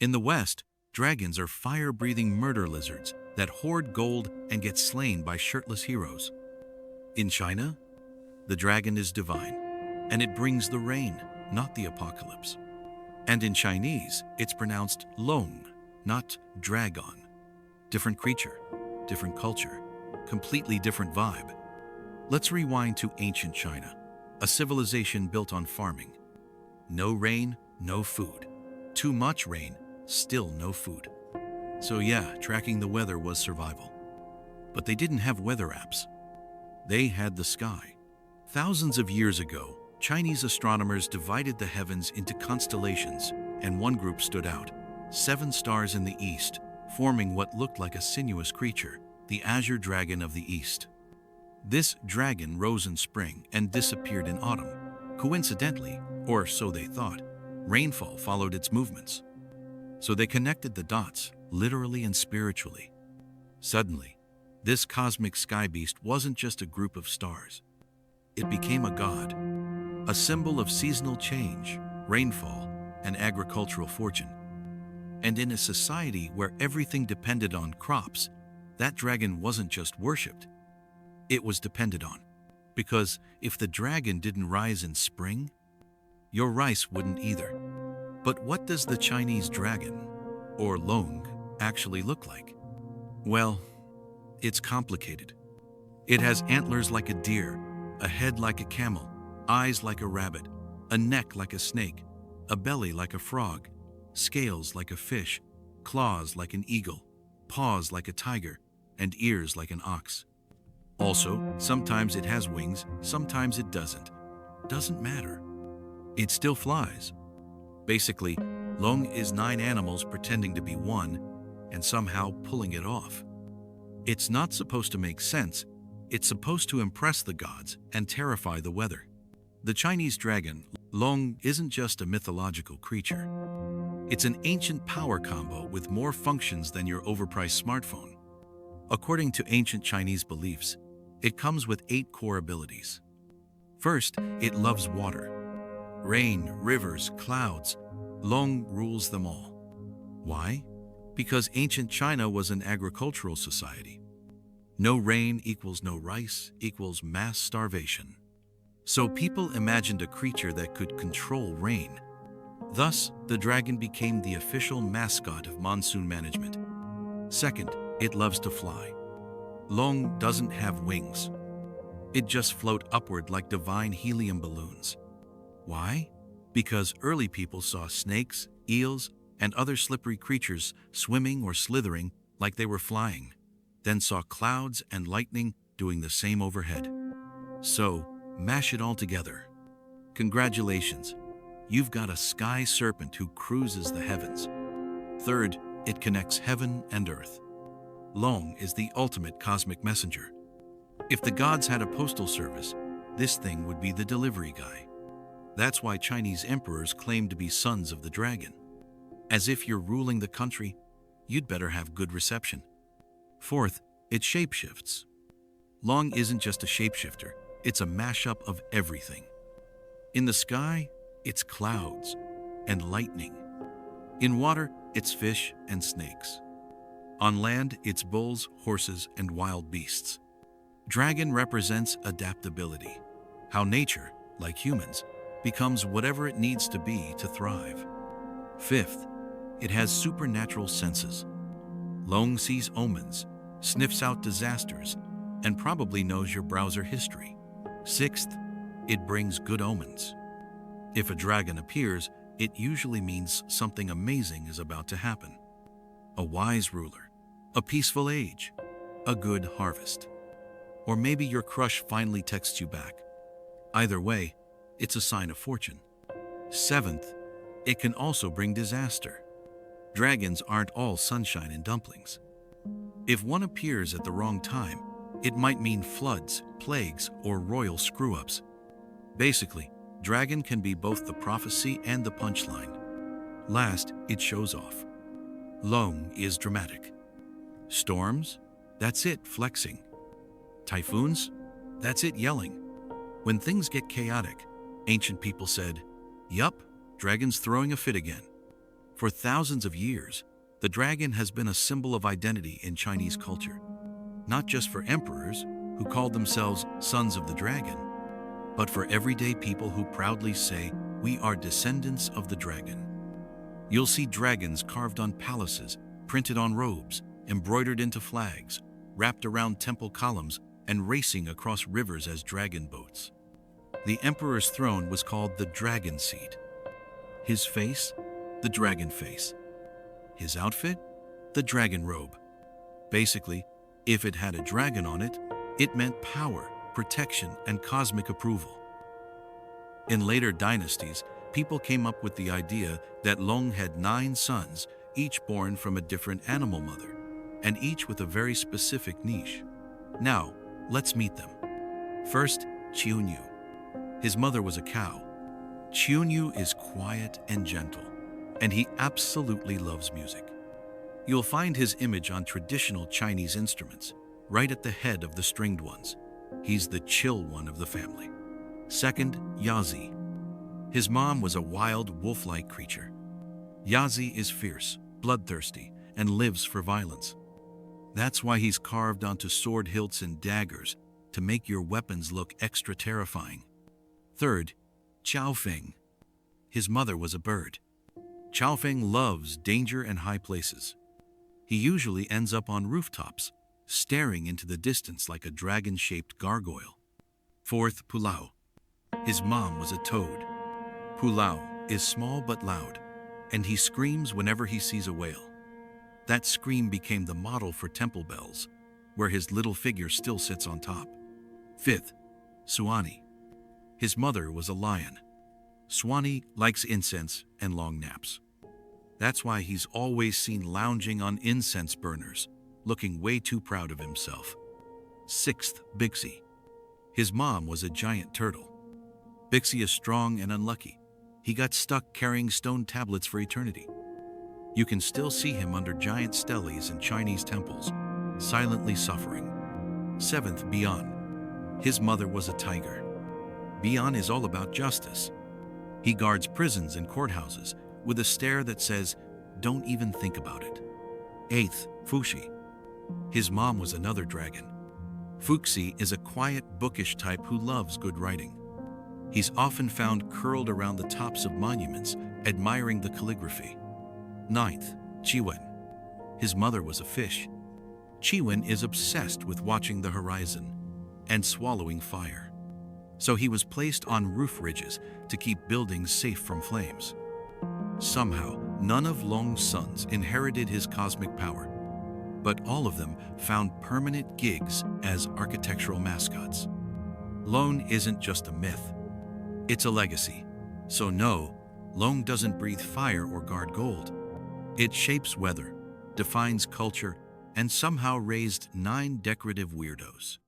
In the West, dragons are fire-breathing murder lizards that hoard gold and get slain by shirtless heroes. In China, the dragon is divine, and it brings the rain, not the apocalypse. And in Chinese, it's pronounced Loong, not dragon. Different creature, different culture, completely different vibe. Let's rewind to ancient China, a civilization built on farming. No rain, no food. Too much rain, still no food. So yeah, tracking the weather was survival. But they didn't have weather apps. They had the sky. Thousands of years ago, Chinese astronomers divided the heavens into constellations, and one group stood out: 7 stars in the east, forming what looked like a sinuous creature, the azure dragon of the east. This dragon rose in spring and disappeared in autumn. Coincidentally, or so they thought, rainfall followed its movements. So they connected the dots, literally and spiritually. Suddenly, this cosmic sky beast wasn't just a group of stars. It became a god, a symbol of seasonal change, rainfall, and agricultural fortune. And in a society where everything depended on crops, that dragon wasn't just worshipped, it was depended on. Because if the dragon didn't rise in spring, your rice wouldn't either. But what does the Chinese dragon, or Loong, actually look like? Well, it's complicated. It has antlers like a deer, a head like a camel, eyes like a rabbit, a neck like a snake, a belly like a frog, scales like a fish, claws like an eagle, paws like a tiger, and ears like an ox. Also, sometimes it has wings, sometimes it doesn't. Doesn't matter. It still flies. Basically, Loong is 9 animals pretending to be one and somehow pulling it off. It's not supposed to make sense. It's supposed to impress the gods and terrify the weather. The Chinese dragon, Loong, isn't just a mythological creature. It's an ancient power combo with more functions than your overpriced smartphone. According to ancient Chinese beliefs, it comes with 8 core abilities. First, it loves water. Rain, rivers, clouds. Loong rules them all. Why? Because ancient China was an agricultural society. No rain equals no rice equals mass starvation. So people imagined a creature that could control rain. Thus, the dragon became the official mascot of monsoon management. Second, it loves to fly. Loong doesn't have wings. It just floats upward like divine helium balloons. Why? Because early people saw snakes, eels, and other slippery creatures swimming or slithering like they were flying, then saw clouds and lightning doing the same overhead. So, mash it all together. Congratulations, you've got a sky serpent who cruises the heavens. Third, it connects heaven and earth. Loong is the ultimate cosmic messenger. If the gods had a postal service, this thing would be the delivery guy. That's why Chinese emperors claim to be sons of the dragon. As if you're ruling the country, you'd better have good reception. Fourth, it shapeshifts. Loong isn't just a shapeshifter, it's a mashup of everything. In the sky, it's clouds and lightning. In water, it's fish and snakes. On land, it's bulls, horses, and wild beasts. Dragon represents adaptability, how nature, like humans, becomes whatever it needs to be to thrive. Fifth, it has supernatural senses. Loong sees omens, sniffs out disasters, and probably knows your browser history. Sixth, it brings good omens. If a dragon appears, it usually means something amazing is about to happen. A wise ruler, a peaceful age, a good harvest. Or maybe your crush finally texts you back. Either way, it's a sign of fortune. Seventh, it can also bring disaster. Dragons aren't all sunshine and dumplings. If one appears at the wrong time, it might mean floods, plagues, or royal screw-ups. Basically, dragon can be both the prophecy and the punchline. Last, it shows off. Loong is dramatic. Storms? That's it, flexing. Typhoons? That's it, yelling. When things get chaotic, ancient people said, "Yup, dragon's throwing a fit again." For thousands of years, the dragon has been a symbol of identity in Chinese culture, not just for emperors who called themselves sons of the dragon, but for everyday people who proudly say, "We are descendants of the dragon." You'll see dragons carved on palaces, printed on robes, embroidered into flags, wrapped around temple columns, and racing across rivers as dragon boats. The emperor's throne was called the dragon seat. His face, the dragon face. His outfit, the dragon robe. Basically, if it had a dragon on it, it meant power, protection, and cosmic approval. In later dynasties, people came up with the idea that Loong had 9 sons, each born from a different animal mother, and each with a very specific niche. Now, let's meet them. First, Qiuniu. His mother was a cow. Qiuniu is quiet and gentle, and he absolutely loves music. You'll find his image on traditional Chinese instruments, right at the head of the stringed ones. He's the chill one of the family. Second, Yazi. His mom was a wild, wolf-like creature. Yazi is fierce, bloodthirsty, and lives for violence. That's why he's carved onto sword hilts and daggers to make your weapons look extra terrifying. Third, Qiaofeng. His mother was a bird. Qiaofeng loves danger and high places. He usually ends up on rooftops, staring into the distance like a dragon-shaped gargoyle. Fourth, Pulao. His mom was a toad. Pulao is small but loud, and he screams whenever he sees a whale. That scream became the model for temple bells, where his little figure still sits on top. Fifth, Suani. His mother was a lion. Suani likes incense and long naps. That's why he's always seen lounging on incense burners, looking way too proud of himself. Sixth, Bixi. His mom was a giant turtle. Bixi is strong and unlucky. He got stuck carrying stone tablets for eternity. You can still see him under giant steles in Chinese temples, silently suffering. Seventh, Bian. His mother was a tiger. Bian is all about justice. He guards prisons and courthouses with a stare that says, "Don't even think about it." Eighth, Fuxi. His mom was another dragon. Fuxi is a quiet, bookish type who loves good writing. He's often found curled around the tops of monuments, admiring the calligraphy. Ninth, Qiwen. His mother was a fish. Qiwen is obsessed with watching the horizon and swallowing fire. So he was placed on roof ridges to keep buildings safe from flames. Somehow, none of Loong's sons inherited his cosmic power, but all of them found permanent gigs as architectural mascots. Loong isn't just a myth, it's a legacy. So no, Loong doesn't breathe fire or guard gold. It shapes weather, defines culture, and somehow raised 9 decorative weirdos.